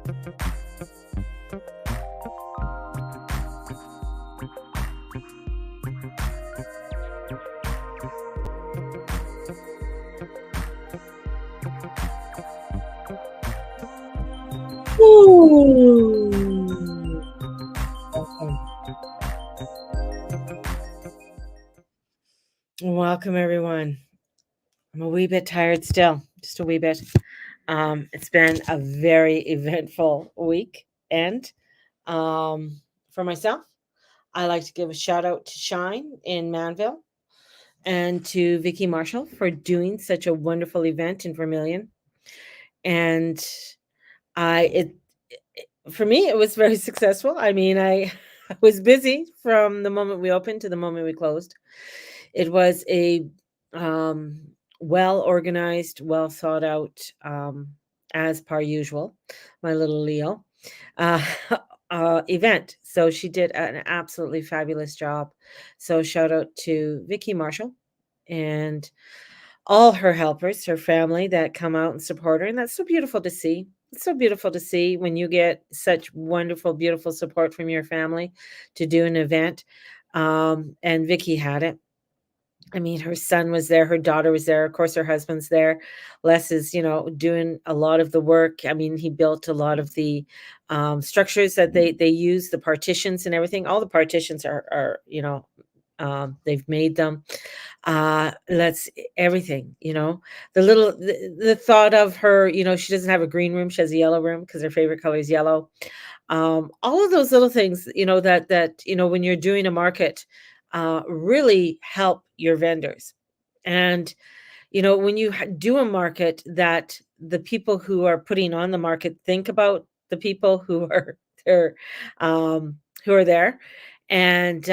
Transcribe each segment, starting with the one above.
Ooh. Welcome. Welcome, everyone. I'm a wee bit tired still, just a wee bit. It's been a very eventful week, and for myself, I like to give a shout out to Shine in Manville and to Vicky Marshall for doing such a wonderful event in Vermilion. And I it for me it was very successful. I mean, I was busy from the moment we opened to the moment we closed. It was a um, well organized, well thought out, as per usual, my little Leo uh, event. So she did an absolutely fabulous job. So shout out to Vicky Marshall and all her helpers, her family that come out and support her. And that's so beautiful to see. It's so beautiful to see when you get such wonderful, beautiful support from your family to do an event. And Vicky had it. I mean, her son was there, her daughter was there, of course, her husband's there. Les is, doing a lot of the work. I mean, he built a lot of the structures that they use, the partitions and everything. All the partitions are they've made them. Let's everything, the thought of her, she doesn't have a green room, she has a yellow room because her favorite color is yellow. All of those little things, when you're doing a market, really help your vendors. And when you do a market, that the people who are putting on the market think about the people who are there, who are there, and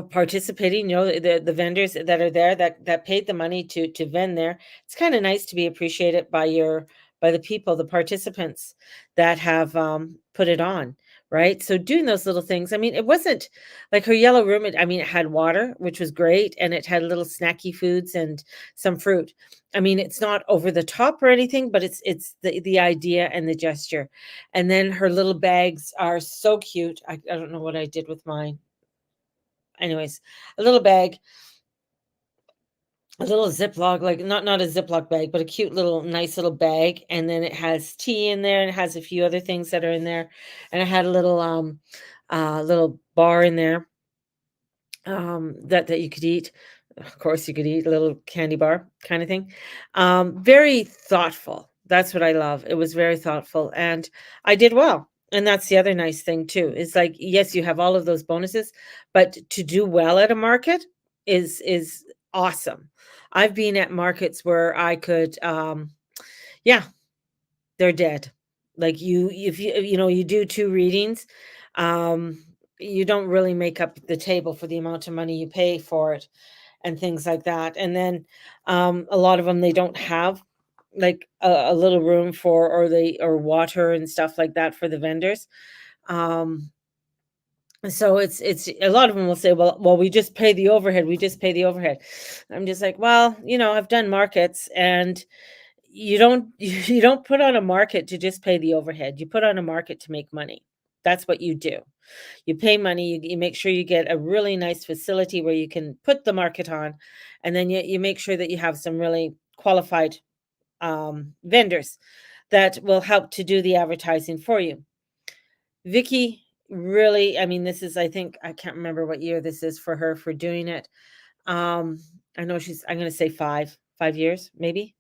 participating, the vendors that are there that paid the money to vend there. It's kind of nice to be appreciated by the people, the participants that have put it on, right? So doing those little things. I mean, it wasn't like her yellow room. I mean, it had water, which was great, and it had little snacky foods and some fruit. I mean, it's not over the top or anything, but it's the idea and the gesture. And then her little bags are so cute. I don't know what I did with mine. Anyways, a little bag, a little Ziploc, like not a Ziploc bag, but a cute little nice little bag, and then it has tea in there, and it has a few other things that are in there, and it had a little bar in there, that you could eat. Of course, you could eat a little candy bar kind of thing. Very thoughtful. That's what I love. It was very thoughtful, and I did well. And that's the other nice thing too. Is like, yes, you have all of those bonuses, but to do well at a market is awesome. I've been at markets where I could, yeah, they're dead. Like if you do two readings, um, you don't really make up the table for the amount of money you pay for it and things like that. And then a lot of them, they don't have like a little room for or water and stuff like that for the vendors. Um, so it's a lot of them will say, well, we just pay the overhead. We just pay the overhead. I'm just like, well, I've done markets, and you don't you don't put on a market to just pay the overhead. You put on a market to make money. That's what you do. You pay money, you make sure you get a really nice facility where you can put the market on, and then you make sure that you have some really qualified vendors that will help to do the advertising for you. Vicky really, I mean, this is, I think, I can't remember what year this is for her for doing it. Um, I know I'm going to say 5 years, maybe.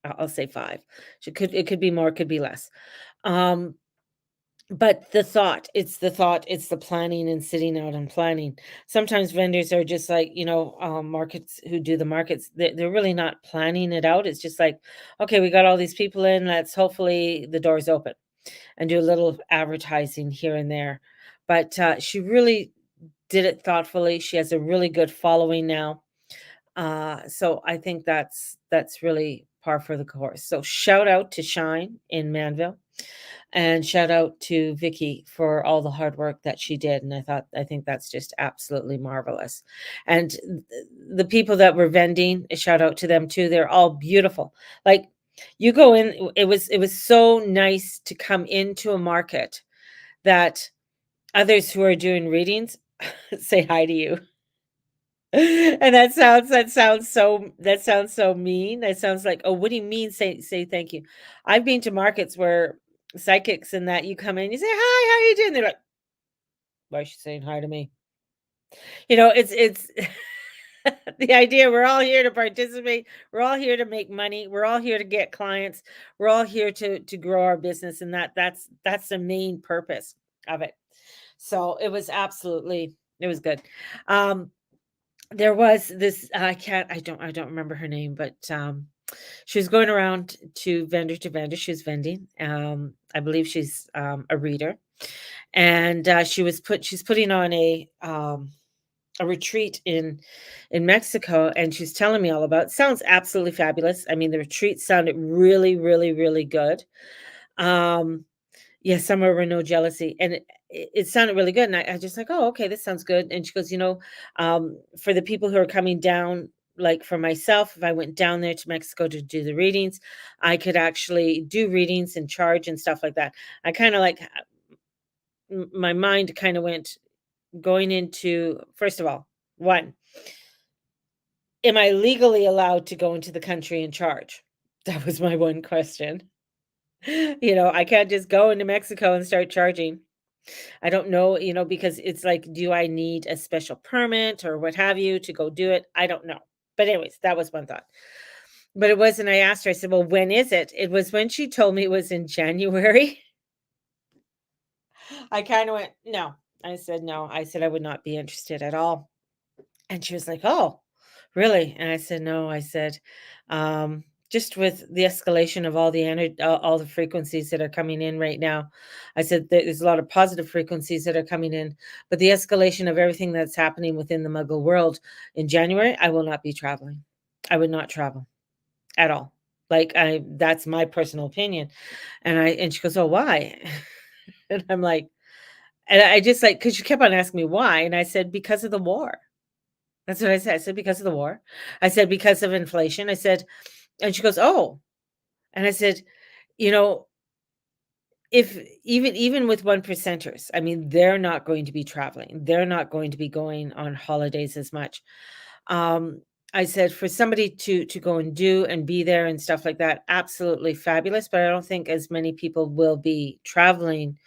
I'll say 5. It could be more, it could be less. Um, but the thought, it's the planning and sitting out and planning. Sometimes vendors are just like, markets who do the markets, they're really not planning it out. It's just like, okay, we got all these people in, let's hopefully the doors open and do a little advertising here and there. But she really did it thoughtfully. She has a really good following now. So I think that's really par for the course. So shout out to Shine in Manville, and shout out to Vicky for all the hard work that she did. And I think that's just absolutely marvelous. And the people that were vending, a shout out to them too. They're all beautiful. Like You go in, it was so nice to come into a market that others who are doing readings say hi to you. And that sounds so mean. That sounds like, "Oh, what do you mean say thank you?" I've been to markets where psychics and that you come in, you say, "Hi, how are you doing?" They're like, "Why is she saying hi to me?" It's the idea we're all here to participate, we're all here to make money, we're all here to get clients, we're all here to grow our business, and that's the main purpose of it. So, it was good. Um, there was this I don't remember her name, but, she was going around to vendor, she was vending, I believe she's, a reader, and, she's putting on a retreat in Mexico, and she's telling me all about it. Sounds absolutely fabulous. I mean, the retreat sounded really, really, really good. Um, yeah, somewhere where no jealousy, and it sounded really good, and I just like, "Oh, okay, this sounds good." And she goes, for the people who are coming down, like for myself, if I went down there to Mexico to do the readings, I could actually do readings and charge and stuff like that. I kind of like my mind kind of went going into first of all, one, am I legally allowed to go into the country and charge? That was my one question. I can't just go into Mexico and start charging. I don't know, because it's like, do I need a special permit or what have you to go do it? I don't know. But anyways, that was one thought. But it wasn't, I asked her, I said, well, when is it? It was when she told me it was in January. I kind of went, no. I said, no. I said, I would not be interested at all. And she was like, "Oh, really?" And I said, "No." I said, "Just with the escalation of all the frequencies that are coming in right now," I said, "There's a lot of positive frequencies that are coming in, but the escalation of everything that's happening within the Muggle world in January, I will not be traveling. I would not travel at all. Like that's my personal opinion." And she goes, "Oh, why?" And I'm like, and I just like because she kept on asking me why, and I said, "Because of the war." That's what I said. I said, "Because of the war." I said, "Because of inflation." I said, and she goes, "Oh." And I said, "You know, if even with one percenters, I mean, they're not going to be traveling. They're not going to be going on holidays as much." Um, I said, "For somebody to go and do and be there and stuff like that, absolutely fabulous, but I don't think as many people will be traveling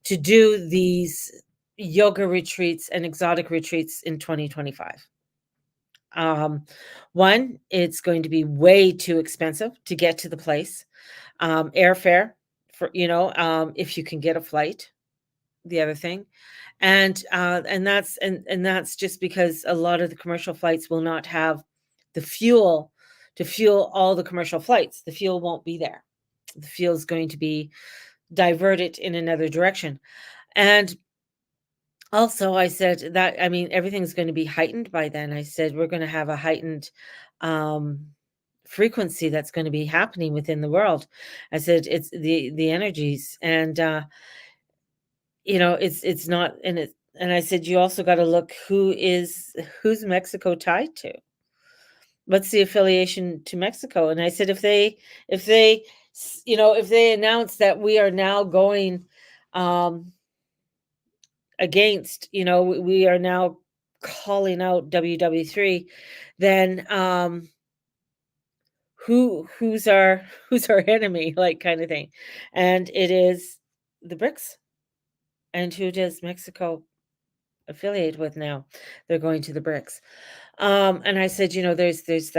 to do these yoga retreats and exotic retreats in 2025." Um, One, it's going to be way too expensive to get to the place. Airfare if you can get a flight, the other thing. And that's just because a lot of the commercial flights will not have the fuel to fuel all the commercial flights. The fuel won't be there. The fuel is going to be diverted in another direction. And also, I said that, I mean, everything's gonna be heightened by then. I said, "We're gonna have a heightened, um, frequency that's gonna be happening within the world." I said, "It's the energies, and, it's not," and I said, "You also gotta look who's Mexico tied to? What's the affiliation to Mexico?" And I said, if they announce that we are now going, um against, we are now calling out WW3, then who's our who's our enemy, like kind of thing. And it is the BRICS. And who does Mexico affiliate with now? They're going to the BRICS. And I said, there's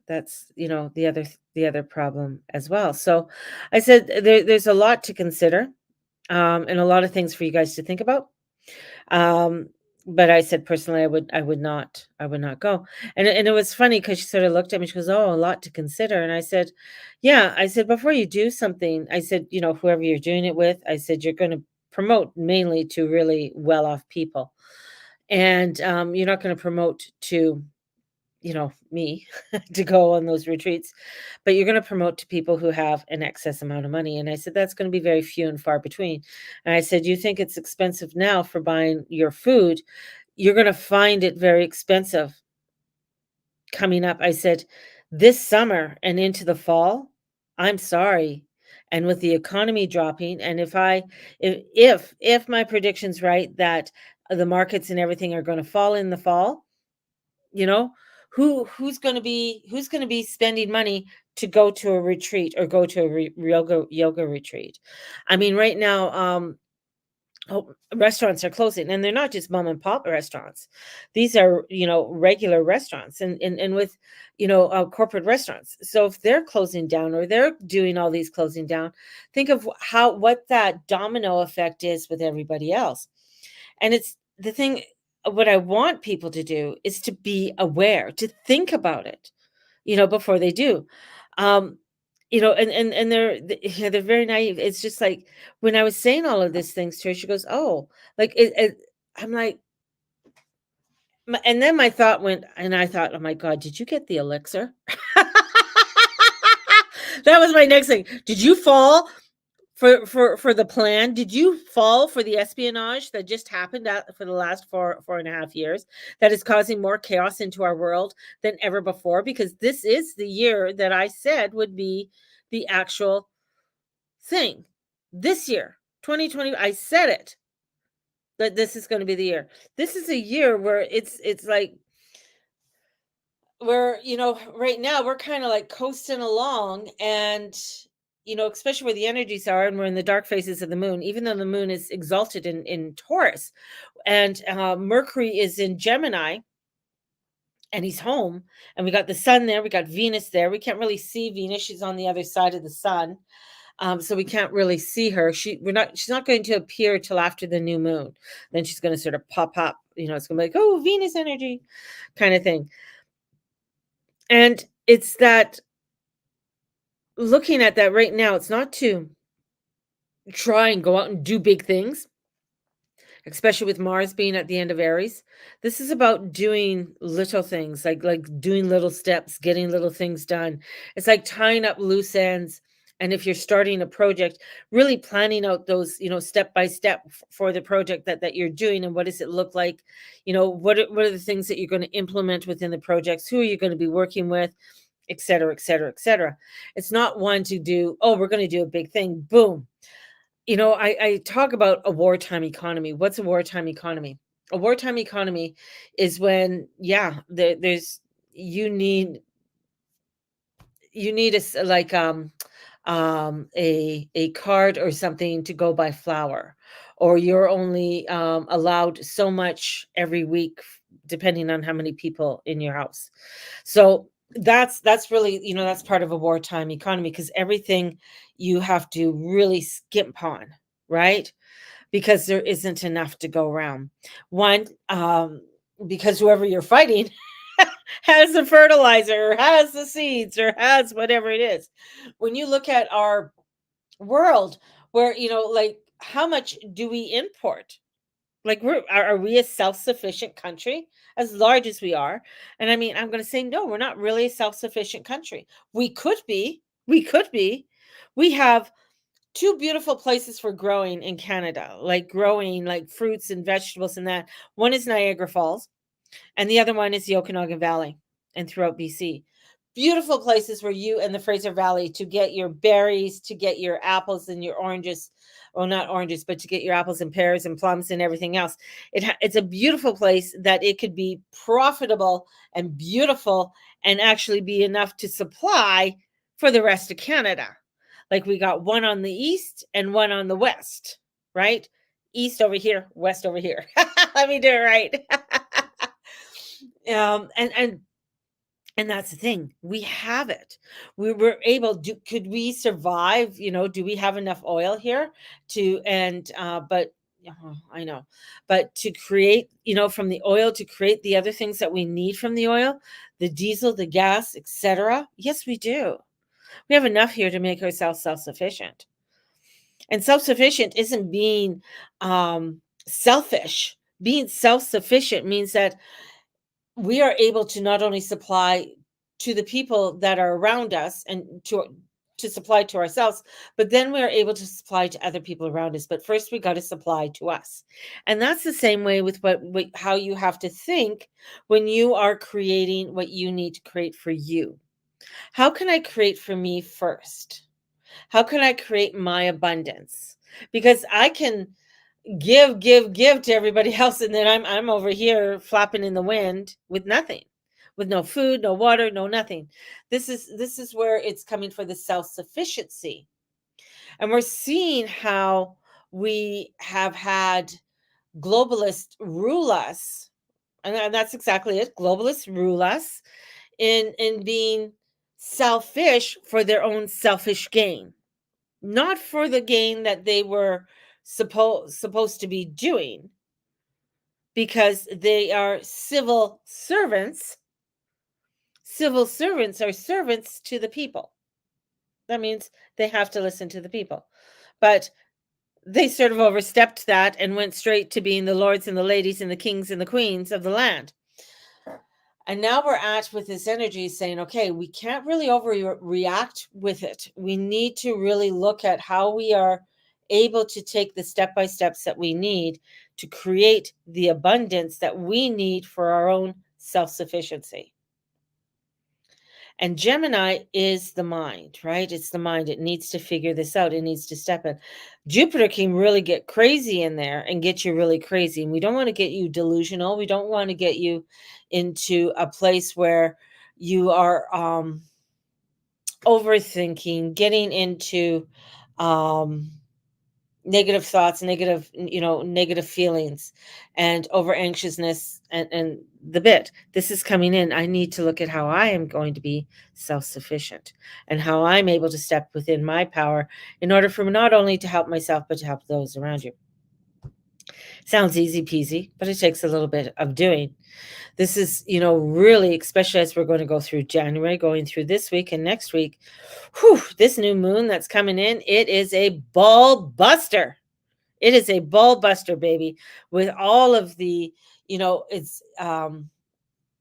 that's the other problem as well. So I said there's a lot to consider, and a lot of things for you guys to think about. Um, but I said personally, I would not go. And it was funny because she sort of looked at me. She goes, "Oh, a lot to consider." And I said, "Yeah." I said, "Before you do something," I said, whoever you're doing it with, I said, "You're going to promote mainly to really well-off people, and you're not going to promote to." Me to go on those retreats, but you're going to promote to people who have an excess amount of money. And I said, that's going to be very few and far between. And I said, you think it's expensive now for buying your food. You're going to find it very expensive coming up. I said, this summer and into the fall. I'm sorry. And with the economy dropping, and if my prediction's right that the markets and everything are going to fall in the fall, you know, who's going to be spending money to go to a retreat or go to a yoga retreat? I mean, right now, restaurants are closing, and they're not just mom and pop restaurants. These are, regular restaurants, and with, corporate restaurants. So if they're closing down or they're doing all these closing down, think of what that domino effect is with everybody else. And it's the thing. What I want people to do is to be aware, to think about it, before they do. Um, and they're very naive. It's just like when I was saying all of these things to her, she goes, "Oh," like I'm like, and then my thought went, and I thought, "Oh my God, did you get the elixir?" That was my next thing. Did you fall for the plan? Did you fall for the espionage that just happened for the last 4.5 years, that is causing more chaos into our world than ever before? Because this is the year that I said would be the actual thing. This year, 2020, I said it, that this is going to be the year. This is a year where it's like we're, right now we're kind of like coasting along, and especially where the energies are, and we're in the dark phases of the moon, even though the moon is exalted in Taurus, and Mercury is in Gemini, and he's home, and we got the sun there, we got Venus there. We can't really see Venus, she's on the other side of the sun. So we can't really see her. She's not going to appear till after the new moon. Then she's going to sort of pop up. It's going to be like, oh, Venus energy, kind of thing. And it's that, looking at that right now, it's not to try and go out and do big things, especially with Mars being at the end of Aries. This is about doing little things, like doing little steps, getting little things done. It's like tying up loose ends. And if you're starting a project, really planning out those, step by step for the project that you're doing, and what does it look like? What are the things that you're going to implement within the projects? Who are you going to be working with? Et cetera, et cetera, et cetera. It's not one to do, oh, we're going to do a big thing. Boom. I talk about a wartime economy. What's a wartime economy? A wartime economy is when, yeah, there's you need like a card or something to go buy flour, or you're only allowed so much every week, depending on how many people in your house. So that's really, that's part of a wartime economy, because everything you have to really skimp on, right? Because there isn't enough to go around. One, because whoever you're fighting has the fertilizer, or has the seeds, or has whatever it is. When you look at our world, where, like, how much do we import? Like, are we a self-sufficient country, as large as we are? And I mean, I'm going to say no, we're not really a self-sufficient country. We could be. We could be. We have two beautiful places for growing in Canada, like growing like fruits and vegetables and that. One is Niagara Falls, and the other one is the Okanagan Valley and throughout BC. Beautiful places where you and the Fraser Valley, to get your berries, to get your apples and your oranges, well, not oranges, but to get your apples and pears and plums and everything else. It's a beautiful place that it could be profitable and beautiful, and actually be enough to supply for the rest of Canada. Like, we got one on the east and one on the west, right? East over here, west over here. Let me do it right. And that's the thing. We have it. We were able. Could we survive? Do we have enough oil here to? And but I know, but to create, from the oil, to create the other things that we need from the oil, the diesel, the gas, etc. Yes, we do. We have enough here to make ourselves self-sufficient. And self-sufficient isn't being selfish. Being self-sufficient means that we are able to not only supply to the people that are around us, and to supply to ourselves, but then we are able to supply to other people around us. But first, we got to supply to us. And that's the same way with how you have to think when you are creating what you need to create for you. How can I create for me first? How can I create my abundance? Because I can give to everybody else, and then I'm over here flapping in the wind with nothing, with no food, no water, no nothing. This is where it's coming for the self-sufficiency. And we're seeing how we have had globalists rule us. And that's exactly it. Globalists rule us in being selfish for their own selfish gain, not for the gain that they were supposed to be doing, because they are civil servants. Civil servants are servants to the people. That means they have to listen to the people. But they sort of overstepped that and went straight to being the lords and the ladies and the kings and the queens of the land. And now we're at with this energy saying, okay, we can't really overreact with it. We need to really look at how we are able to take the step by steps that we need to create the abundance that we need for our own self sufficiency. And Gemini is the mind, right? It's the mind. It needs to figure this out. It needs to step in. Jupiter can really get crazy in there and get you really crazy. And we don't want to get you delusional. We don't want to get you into a place where you are overthinking, getting into negative thoughts, negative feelings, and over anxiousness, and the bit. This is coming in. I need to look at how I am going to be self-sufficient and how I'm able to step within my power in order for not only to help myself, but to help those around you. Sounds easy peasy, but it takes a little bit of doing. This is, really, especially as we're going to go through January, going through this week and next week. This new moon that's coming in, it is a ball buster. It is a ball buster, baby, with all of the, it's a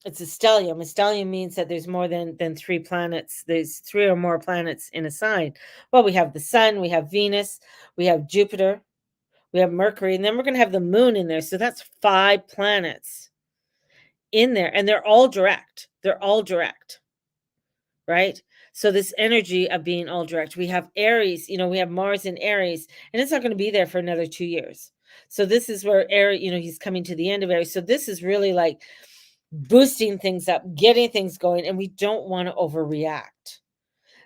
stellium. A stellium means that there's more than three planets. There's three or more planets in a sign. Well, we have the sun, we have Venus, we have Jupiter, we have Mercury, and then we're going to have the moon in there. So that's 5 planets in there, and they're all direct. They're all direct, right? So this energy of being all direct. We have Aries, we have Mars in Aries, and it's not going to be there for another 2 years. So this is where Aries, he's coming to the end of Aries. So this is really like boosting things up, getting things going, and we don't want to overreact.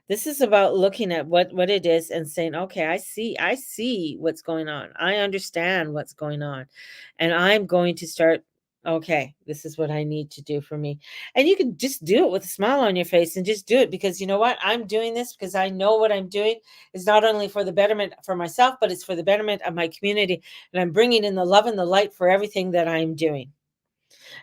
This is about looking at what it is and saying, okay, I see what's going on. I understand what's going on. And I'm going to start, okay, this is what I need to do for me. And you can just do it with a smile on your face and just do it, because you know what? I'm doing this because I know what I'm doing is not only for the betterment for myself, but it's for the betterment of my community. And I'm bringing in the love and the light for everything that I'm doing.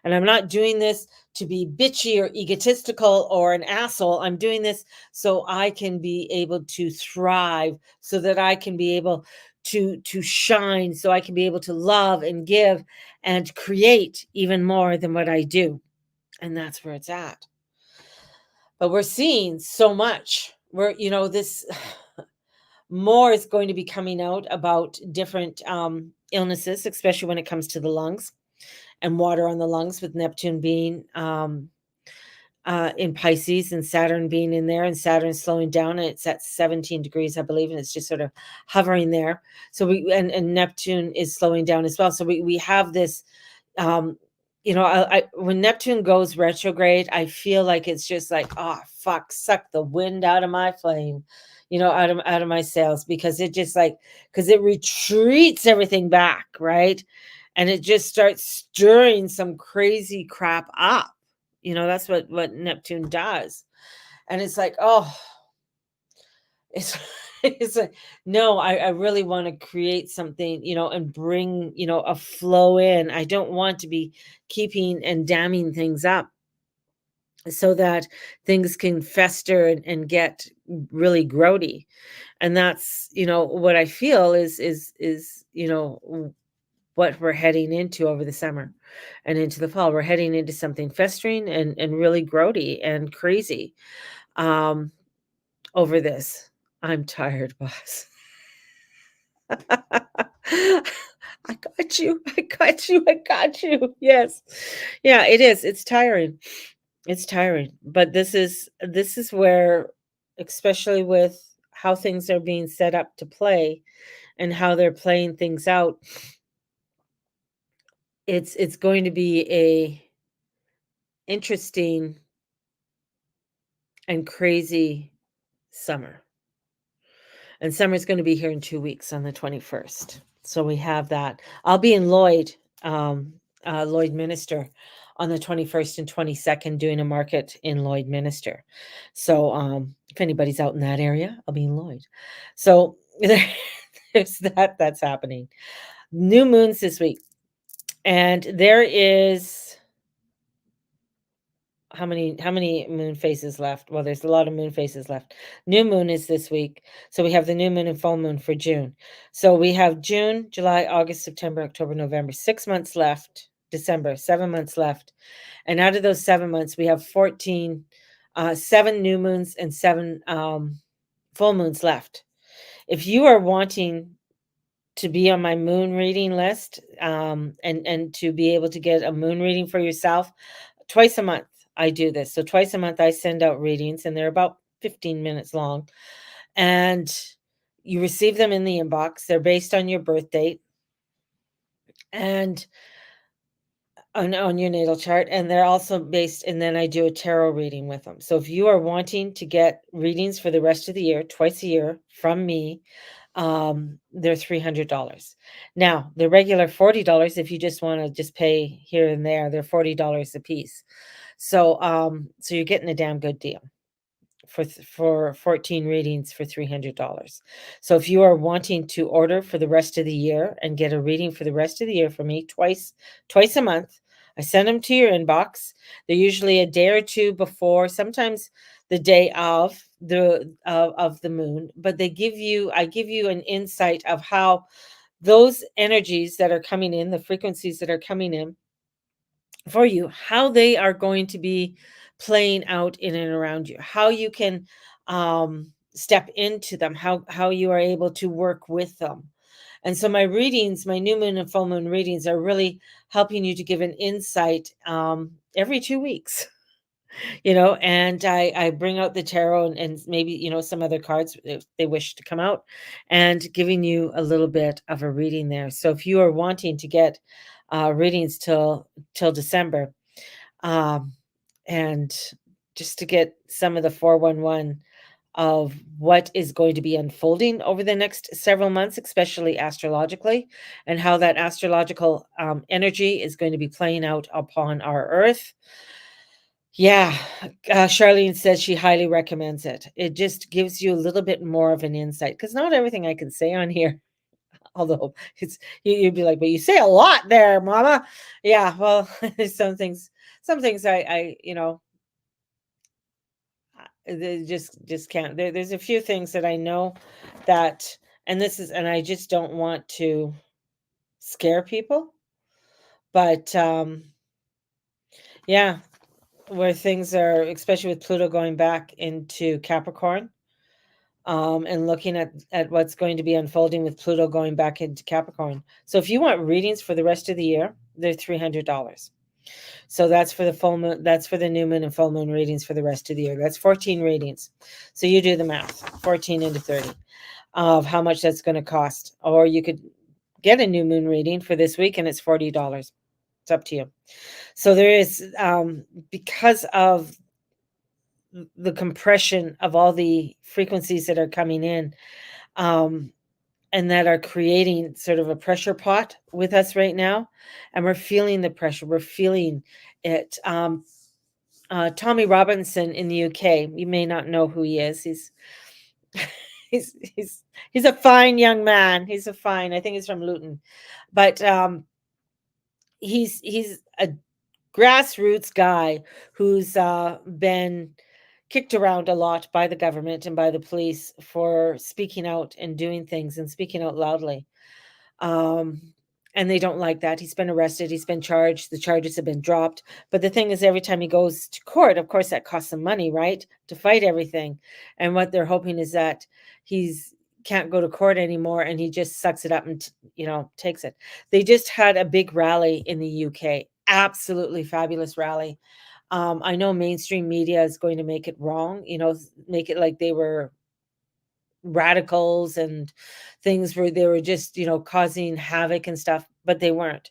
And I'm not doing this to be bitchy or egotistical or an asshole. I'm doing this so I can be able to thrive, so that I can be able to shine, so I can be able to love and give and create even more than what I do. And that's where it's at. But we're seeing so much. This more is going to be coming out about different illnesses, especially when it comes to the lungs and water on the lungs, with Neptune being in Pisces and Saturn being in there, and Saturn slowing down, and it's at 17 degrees, I believe, and it's just sort of hovering there. So and Neptune is slowing down as well. So we have this, when Neptune goes retrograde, I feel like it's just like, oh fuck, suck the wind out of my flame, out of my sails, because it retreats everything back, right? And it just starts stirring some crazy crap up. That's what Neptune does. And it's like, oh, it's it's like, no, I really want to create something, and bring, a flow in. I don't want to be keeping and damming things up, so that things can fester and get really grody. And that's, what I feel is what we're heading into over the summer and into the fall. We're heading into something festering and really grody and crazy over this. I'm tired, boss. I got you. I got you. I got you. Yes. Yeah, it is. It's tiring. It's tiring, but this is where, especially with how things are being set up to play and how they're playing things out, it's going to be a interesting and crazy summer. And summer's gonna be here in 2 weeks on the 21st. So we have that. I'll be in Lloydminster on the 21st and 22nd doing a market in Lloydminster. So, if anybody's out in that area, I'll be in Lloyd. So there's that's happening. New moons this week. And there is how many moon phases left? Well, there's a lot of moon phases left. New moon is this week. So we have the new moon and full moon for June. So we have June, July, August, September, October, November. 6 months left. December, 7 months left. And out of those 7 months, we have 14 7 new moons and 7 full moons left. If you are wanting to be on my moon reading list, and to be able to get a moon reading for yourself, twice a month I do this. So twice a month I send out readings, and they're about 15 minutes long, and you receive them in the inbox. They're based on your birth date and on your natal chart, and they're also based, and then I do a tarot reading with them. So if you are wanting to get readings for the rest of the year, twice a year from me, they're $300. Now, the regular $40, if you just want to just pay here and there, they're $40 a piece. So you're getting a damn good deal for 14 readings for $300. So if you are wanting to order for the rest of the year and get a reading for the rest of the year from me twice a month, I send them to your inbox. They're usually a day or two before, sometimes the day of the moon, but I give you an insight of how those energies that are coming in, the frequencies that are coming in for you, how they are going to be playing out in and around you, how you can step into them, how you are able to work with them. And so my readings, my new moon and full moon readings, are really helping you to give an insight every 2 weeks. And I bring out the tarot and maybe some other cards if they wish to come out, and giving you a little bit of a reading there. So if you are wanting to get readings till December, um, and just to get some of the 411 of what is going to be unfolding over the next several months, especially astrologically, and how that astrological energy is going to be playing out upon our earth. Yeah, Charlene says she highly recommends it. It just gives you a little bit more of an insight, because not everything I can say on here, although you'd be like, but you say a lot there, Mama. Yeah, well, some things they just can't. There's a few things that I know that, and I just don't want to scare people, but yeah, where things are, especially with Pluto going back into Capricorn, and looking at what's going to be unfolding with Pluto going back into Capricorn. So if you want readings for the rest of the year, they're $300. So that's for the full moon, that's for the new moon and full moon readings for the rest of the year. That's 14 readings. So you do the math, 14 into 30 of how much that's going to cost. Or you could get a new moon reading for this week and it's $40. It's up to you. So there is, because of the compression of all the frequencies that are coming in, um, and that are creating sort of a pressure pot with us right now. And we're feeling the pressure. We're feeling it. Tommy Robinson in the UK, you may not know who he is. He's a fine young man. I think he's from Luton, but he's a grassroots guy who's been kicked around a lot by the government and by the police for speaking out and doing things and speaking out loudly. Um, and they don't like that. He's been arrested. He's been charged. The charges have been dropped. But the thing is, every time he goes to court, of course, that costs some money, right? To fight everything. And what they're hoping is that he's can't go to court anymore and he just sucks it up and takes it. They just had a big rally in the UK. Absolutely fabulous rally. I know mainstream media is going to make it wrong, make it like they were radicals and things where they were just, causing havoc and stuff, but they weren't.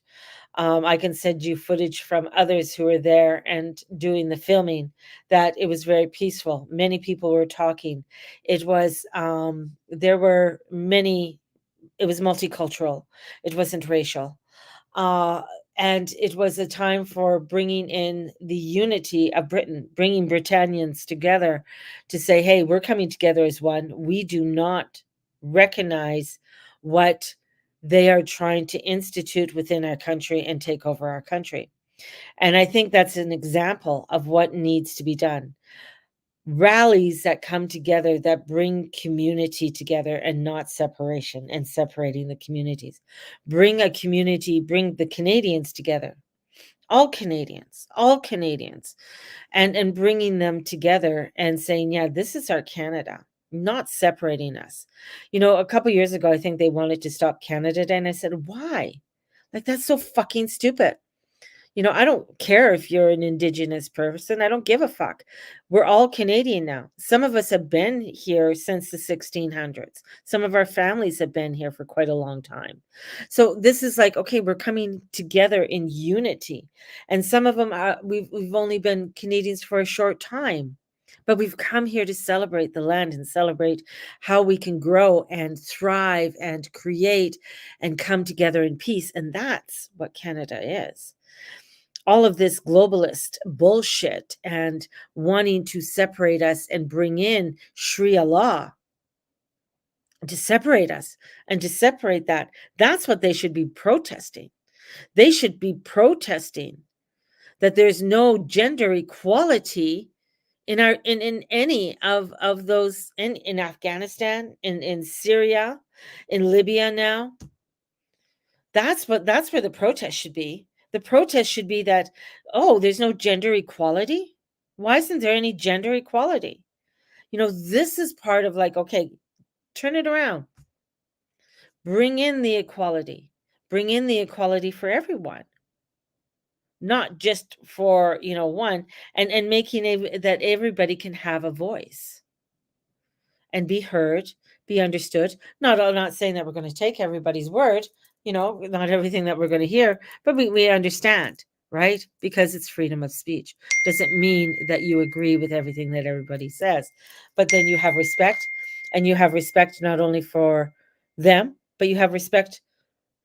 I can send you footage from others who were there and doing the filming that it was very peaceful. Many people were talking. There were many, it was multicultural, it wasn't racial. Uh, and it was a time for bringing in the unity of Britain, bringing Britannians together to say, hey, we're coming together as one. We do not recognize what they are trying to institute within our country and take over our country. And I think that's an example of what needs to be done. Rallies that come together, that bring community together and not separation and separating the communities. Bring a community, bring the Canadians together, all Canadians, and bringing them together and saying, yeah, this is our Canada, not separating us. A couple years ago, I think they wanted to stop Canada Day, and I said, why? Like, that's so fucking stupid. I don't care if you're an Indigenous person. I don't give a fuck. We're all Canadian now. Some of us have been here since the 1600s. Some of our families have been here for quite a long time. So this is like, okay, we're coming together in unity. And some of them we've only been Canadians for a short time. But we've come here to celebrate the land and celebrate how we can grow and thrive and create and come together in peace. And that's what Canada is. All of this globalist bullshit and wanting to separate us and bring in Sharia law to separate us and to separate that's what they should be protesting. They should be protesting that there's no gender equality in any of those, in Afghanistan, in Syria, in Libya now. That's where the protest should be. The protest should be that, oh, there's no gender equality. Why isn't there any gender equality? This is part of, like, okay, turn it around. Bring in the equality. Bring in the equality for everyone, not just for, one, and making that everybody can have a voice and be heard, be understood. I'm not saying that we're going to take everybody's word, not everything that we're going to hear, but we understand, right? Because it's freedom of speech. Doesn't mean that you agree with everything that everybody says, but then you have respect, and you have respect not only for them, but you have respect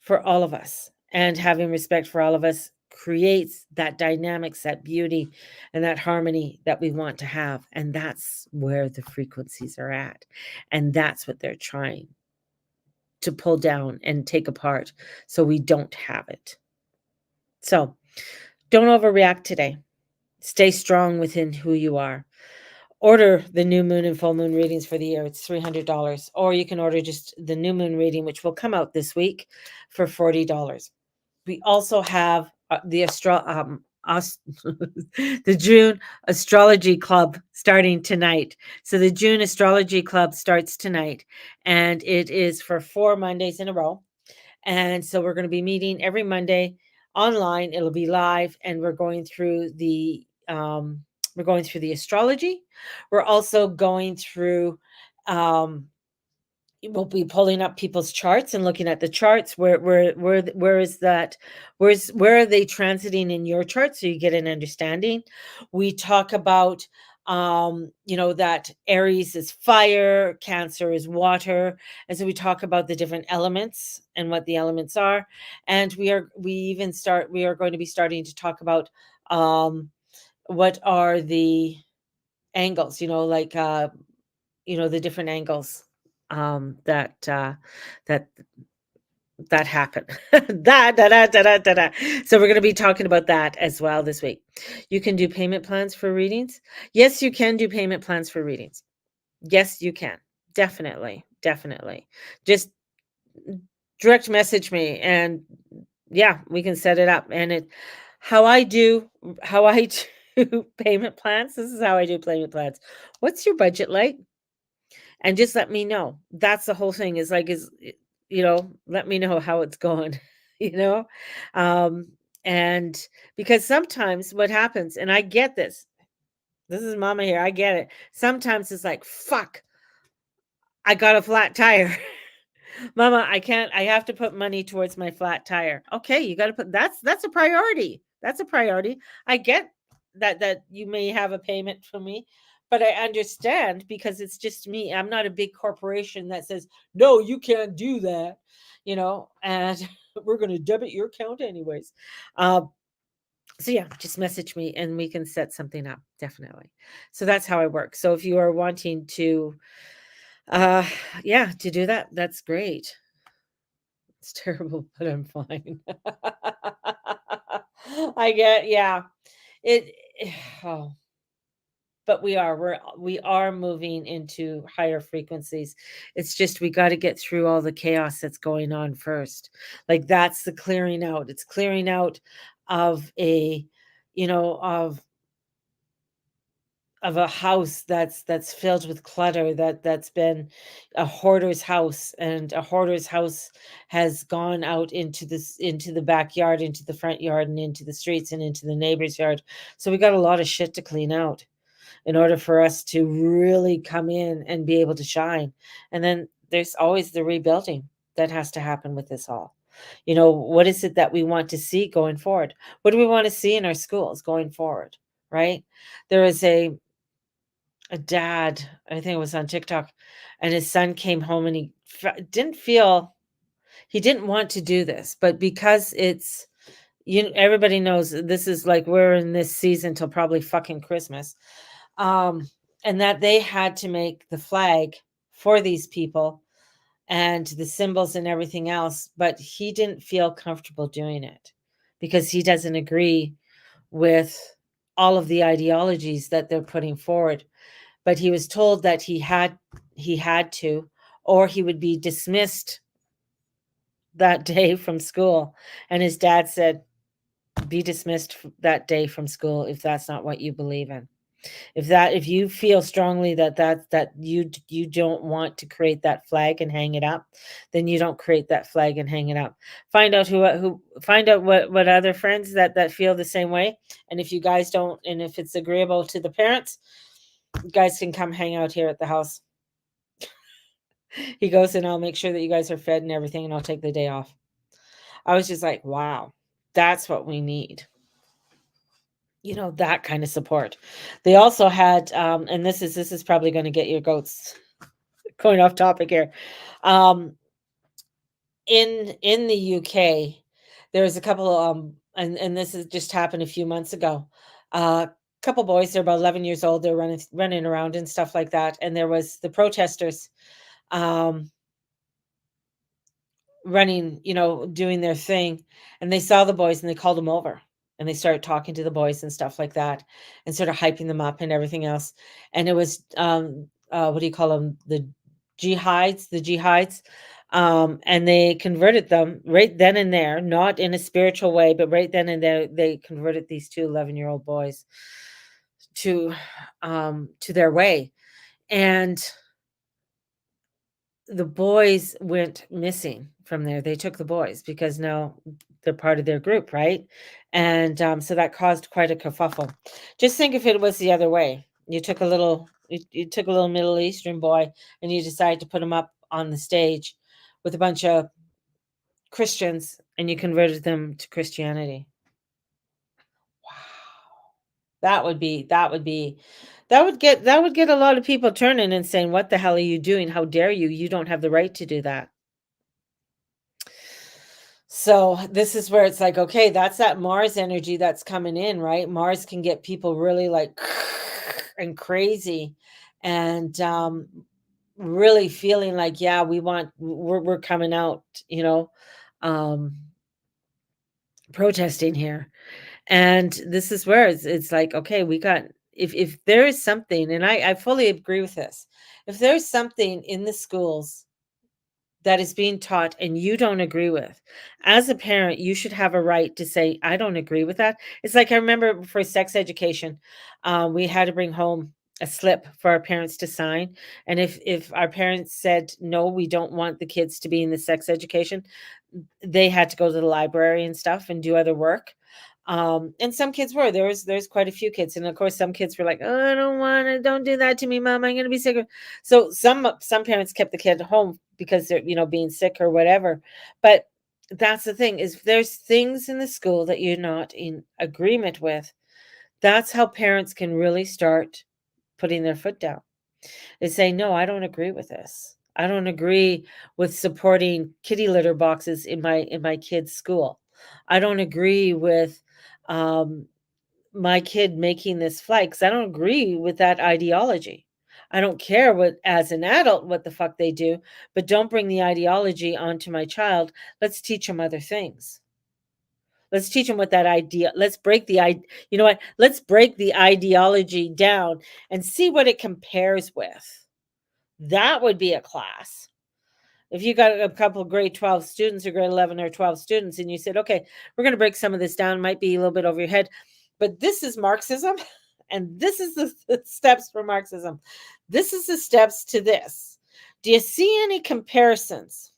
for all of us. And having respect for all of us creates that dynamics, that beauty, and that harmony that we want to have. And that's where the frequencies are at. And that's what they're trying to pull down and take apart so we don't have it. So don't overreact today. Stay strong within who you are. Order the new moon and full moon readings for the year. It's $300. Or you can order just the new moon reading, which will come out this week, for $40. We also have the June Astrology Club starting tonight. So the June Astrology Club starts tonight, and it is for 4 Mondays in a row. And so we're going to be meeting every Monday online. It'll be live, and we're going through the astrology. We're also going through we'll be pulling up people's charts and looking at the charts. Where is that? Where are they transiting in your chart, so you get an understanding. We talk about that Aries is fire, Cancer is water, and so we talk about the different elements and what the elements are. And we are going to be starting to talk about what are the angles, like the different angles that that that happen. Da, da, da, da, da, da, da. So we're going to be talking about that as well this week. You can do payment plans for readings. Yes, you can do payment plans for readings. Yes, you can. Definitely. Definitely. Just direct message me, and yeah, we can set it up. And how I do payment plans. This is how I do payment plans. What's your budget like? And just let me know. That's the whole thing, let me know how it's going, you know? Um, And because sometimes what happens, and I get this is mama here, I get it. Sometimes it's like, fuck, I got a flat tire. Mama, I can't, I have to put money towards my flat tire. Okay, you got to put, that's a priority. That's a priority. I get that you may have a payment from me, but I understand because it's just me. I'm not a big corporation that says, "No, you can't do that." And we're going to debit your account anyways. Um so yeah, just message me and we can set something up, definitely. So that's how I work. So if you are wanting to uh yeah, to do that, that's great. It's terrible, but I'm fine. I get, yeah. It oh, but we are moving into higher frequencies. It's just we got to get through all the chaos that's going on first. Like that's the clearing out. It's clearing out of of a house that's filled with clutter, that's been a hoarder's house, and a hoarder's house has gone out into the backyard, into the front yard, and into the streets, and into the neighbor's yard. So we got a lot of shit to clean out in order for us to really come in and be able to shine. And then there's always the rebuilding that has to happen with this all. What is it that we want to see going forward? What do we want to see in our schools going forward? Right? There is a dad, I think it was on TikTok, and his son came home and he didn't want to do this, but because everybody knows this is like we're in this season till probably fucking Christmas. Um, and that they had to make the flag for these people and the symbols and everything else, but he didn't feel comfortable doing it because he doesn't agree with all of the ideologies that they're putting forward. But he was told that he had to, or he would be dismissed that day from school. And his dad said, be dismissed that day from school if that's not what you believe in. If you feel strongly that you don't want to create that flag and hang it up, then you don't create that flag and hang it up. Find out who find out what other friends that feel the same way. And if you guys don't, and if it's agreeable to the parents, you guys can come hang out here at the house. He goes, and I'll make sure that you guys are fed and everything, and I'll take the day off. I was just like, wow, that's what we need. That kind of support. They also had, and this is probably going to get your goats going off topic here. Um, in the UK, there was a couple, and this has just happened a few months ago. Couple boys, they're about 11 years old. They're running around and stuff like that, and there was the protesters, um, running, doing their thing, and they saw the boys and they called them over. And they started talking to the boys and stuff like that, and sort of hyping them up and everything else. And it was, what do you call them? The jihads. And they converted them right then and there, not in a spiritual way, but right then and there, they converted these two 11-year-old boys to their way. And the boys went missing from there. They took the boys because now they're part of their group, right? And so that caused quite a kerfuffle. Just think if it was the other way. You took a little Middle Eastern boy and you decided to put him up on the stage with a bunch of Christians and you converted them to Christianity. Wow. That would get a lot of people turning and saying, "What the hell are you doing? How dare you? You don't have the right to do that." So this is where it's like, okay, that's that Mars energy that's coming in, right? Mars can get people really like and crazy and really feeling like, yeah, we're coming out, um protesting here. And this is where it's like, okay, we got if there is something, and I fully agree with this. If there's something in the schools that is being taught and you don't agree with, as a parent, you should have a right to say, I don't agree with that. It's like I remember for sex education, we had to bring home a slip for our parents to sign. And if our parents said, no, we don't want the kids to be in the sex education, they had to go to the library and stuff and do other work. And some kids were. There's quite a few kids, and of course, some kids were like, "Oh, I don't want to. Don't do that to me, mom. I'm gonna be sick." So some parents kept the kid home because they're being sick or whatever. But that's the thing is, there's things in the school that you're not in agreement with. That's how parents can really start putting their foot down. Is saying, "No, I don't agree with this. I don't agree with supporting kitty litter boxes in my kid's school. I don't agree with um, my kid making this flag 'cause I don't agree with that ideology. I don't care what as an adult what the fuck they do, but don't bring the ideology onto my child. Let's teach them other things. Let's teach them what that idea. Let's break the I. You know what? Let's break the ideology down and see what it compares with." That would be a class. If you got a couple of grade 12 students or grade 11 or 12 students and you said, "Okay, we're gonna break some of this down, might be a little bit over your head, but this is Marxism, and this is the steps for Marxism. This is the steps to this. Do you see any comparisons?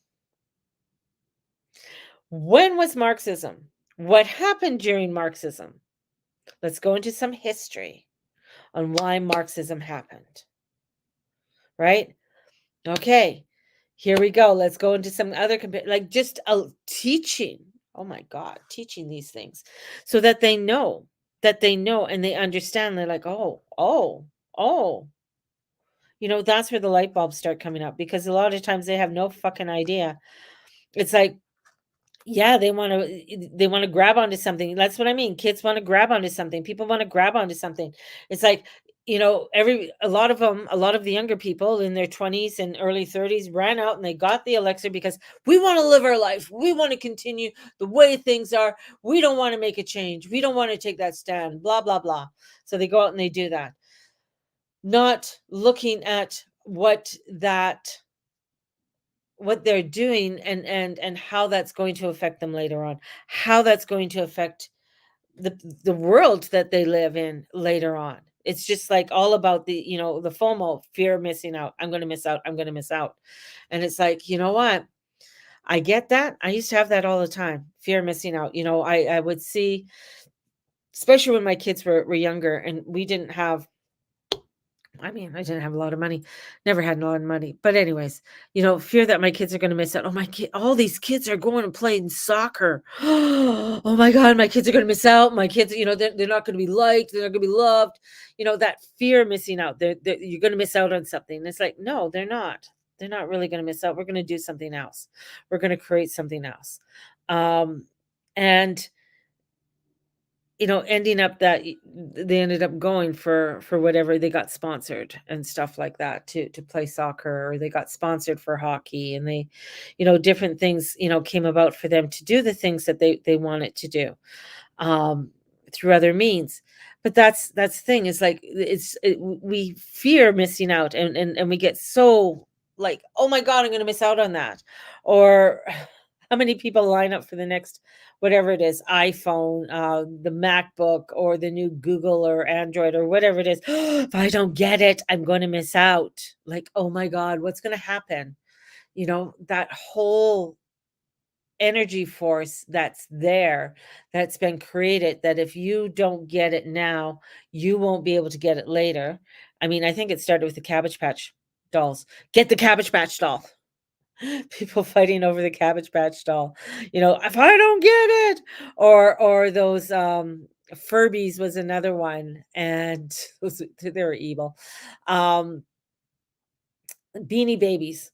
When was Marxism? What happened during Marxism? Let's go into some history on why Marxism happened, right? Okay, here we go. Let's go into some other like just teaching. Oh my God, teaching these things so that they know and they understand. They're like, oh, oh, oh. That's where the light bulbs start coming up because a lot of times they have no fucking idea. It's like, yeah, they wanna grab onto something. That's what I mean. Kids wanna grab onto something. People wanna grab onto something. It's like, every a lot of the younger people in their 20s and early 30s ran out and they got the Alexa because we wanna live our life. We wanna continue the way things are. We don't wanna make a change. We don't wanna take that stand, blah, blah, blah. So they go out and they do that. Not looking at what they're doing and how that's going to affect them later on, how that's going to affect the world that they live in later on. It's just like all about the FOMO, fear of missing out. I'm going to miss out. I'm going to miss out. And it's like, you know what? I get that. I used to have that all the time. Fear of missing out. I would see, especially when my kids were younger and we didn't have, I mean, I didn't have a lot of money, never had a lot of money. But anyways, fear that my kids are going to miss out. Oh, my kid, all these kids are going and playing soccer. Oh my God, my kids are going to miss out. My kids, they're not going to be liked. They're not going to be loved. That fear of missing out. You're going to miss out on something. And it's like, no, they're not. They're not really going to miss out. We're going to do something else. We're going to create something else. And ending up that they ended up going for whatever they got sponsored and stuff like that to play soccer, or they got sponsored for hockey, and they, different things, came about for them to do the things that they wanted to do, um, through other means. But that's the thing is like we fear missing out, and we get so like, oh my God, I'm going to miss out on that, or how many people line up for the next whatever it is, iPhone, the MacBook, or the new Google or Android or whatever it is. If I don't get it, I'm going to miss out. Like, oh my God, what's going to happen? That whole energy force that's there, that's been created, that if you don't get it now, you won't be able to get it later. I mean, I think it started with the Cabbage Patch dolls. Get the Cabbage Patch doll. People fighting over the Cabbage Patch doll. "If I don't get it," or those, Furbies was another one, and those they were evil. Um, Beanie Babies,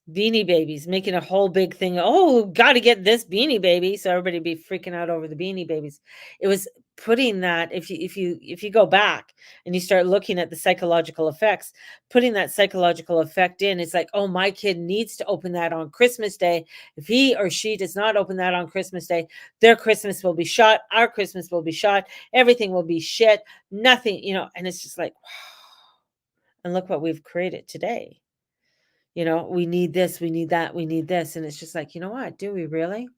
making a whole big thing, "Oh, gotta get this Beanie Baby," so everybody be freaking out over the Beanie Babies. It was putting that, if you go back and you start looking at the psychological effects, putting that psychological effect in, it's like, "Oh, my kid needs to open that on Christmas Day. If he or she does not open that on Christmas Day, their Christmas will be shot, our Christmas will be shot, everything will be shit, nothing," and it's just like, wow. And look what we've created today. We need this, we need that, we need this. And it's just like, you know what? Do we really?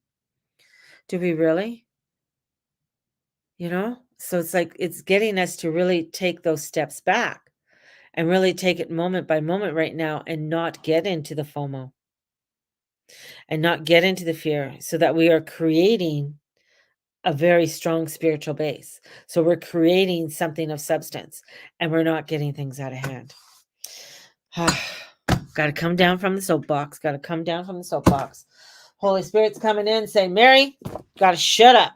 Do we really? So it's like it's getting us to really take those steps back and really take it moment by moment right now and not get into the FOMO and not get into the fear so that we are creating a very strong spiritual base. So we're creating something of substance and we're not getting things out of hand. Got to come down from the soapbox. Got to come down from the soapbox. Holy Spirit's coming in saying, Mary, got to shut up.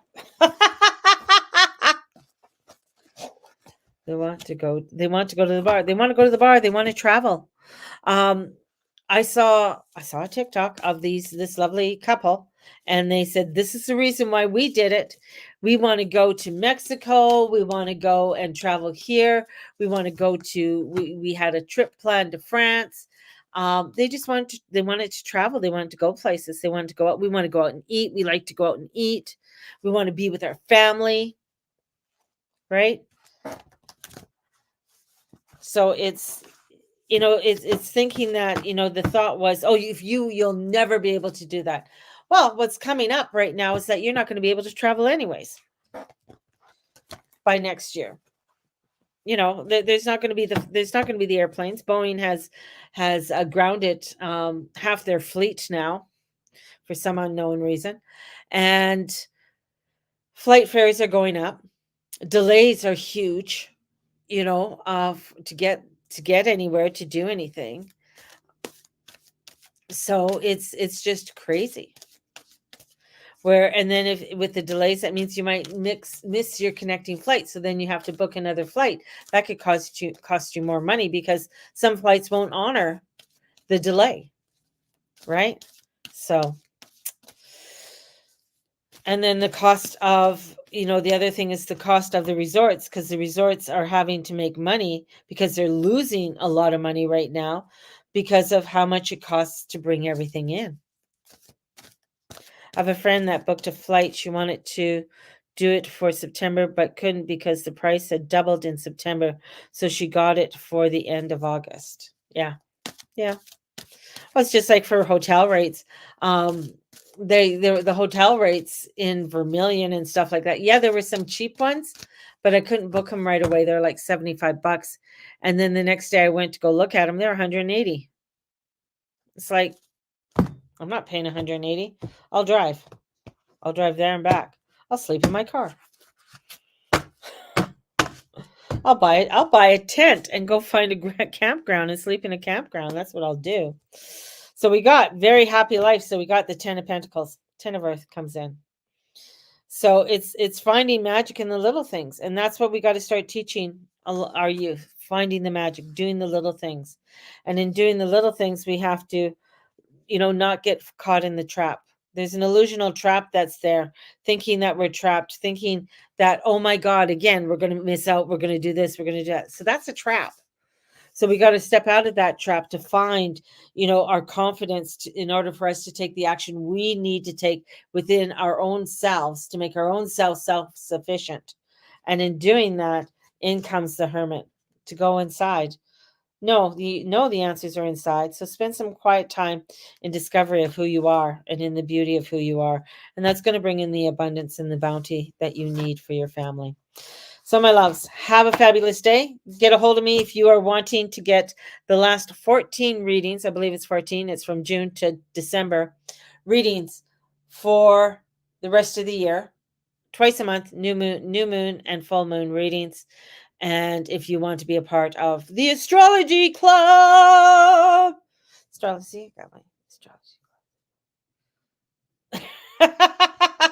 They want to go to the bar. They want to go to the bar. They want to travel. I saw a TikTok of this lovely couple, and they said, this is the reason why we did it. We want to go to Mexico. We want to go and travel here. We want to go to, we had a trip planned to France. They just wanted to travel. They wanted to go places. They wanted to go out. We want to go out and eat. We like to go out and eat. We want to be with our family. Right? So it's, it's thinking that, the thought was, oh, if you'll never be able to do that. Well, what's coming up right now is that you're not going to be able to travel anyways by next year. There's not going to be the airplanes. Boeing has grounded half their fleet now for some unknown reason, and flight fares are going up. Delays are huge, to get anywhere, to do anything. So it's just crazy. And then if with the delays, that means you might miss your connecting flight. So then you have to book another flight. That could cost you more money because some flights won't honor the delay. Right? So, and then the cost of, the other thing is the cost of the resorts, because the resorts are having to make money because they're losing a lot of money right now because of how much it costs to bring everything in. I have a friend that booked a flight. She wanted to do it for September, but couldn't because the price had doubled in September. So she got it for the end of August. Yeah. Well, it's just like for hotel rates. The hotel rates in Vermilion and stuff like that. Yeah, there were some cheap ones, but I couldn't book them right away. They're like $75. And then the next day I went to go look at them. They're $180. It's like, I'm not paying $180. I'll drive there and back. I'll sleep in my car. I'll buy a tent and go find a campground and sleep in a campground. That's what I'll do. So we got very happy life. So we got the 10 of Pentacles. 10 of Earth comes in. So it's finding magic in the little things. And that's what we got to start teaching our youth. Finding the magic, doing the little things. And in doing the little things, we have to, not get caught in the trap. There's an illusional trap that's there, thinking that we're trapped, thinking that, oh my God, again, we're going to miss out. We're going to do this. We're going to do that. So that's a trap. So we got to step out of that trap to find, our confidence in order for us to take the action we need to take within our own selves to make our own self-sufficient. And in doing that, in comes the Hermit to go inside. The answers are inside. So spend some quiet time in discovery of who you are and in the beauty of who you are. And that's going to bring in the abundance and the bounty that you need for your family. So my loves, have a fabulous day. Get a hold of me if you are wanting to get the last 14 readings. I believe it's 14. It's from June to December. Readings for the rest of the year. Twice a month, new moon and full moon readings. And if you want to be a part of the Astrology Club, astrology, got my astrology club.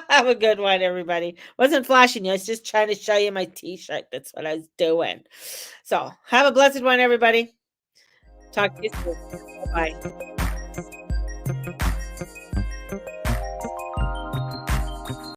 Have a good one, everybody. Wasn't flashing you. I was just trying to show you my t-shirt. That's what I was doing. So have a blessed one, everybody. Talk to you soon. Bye.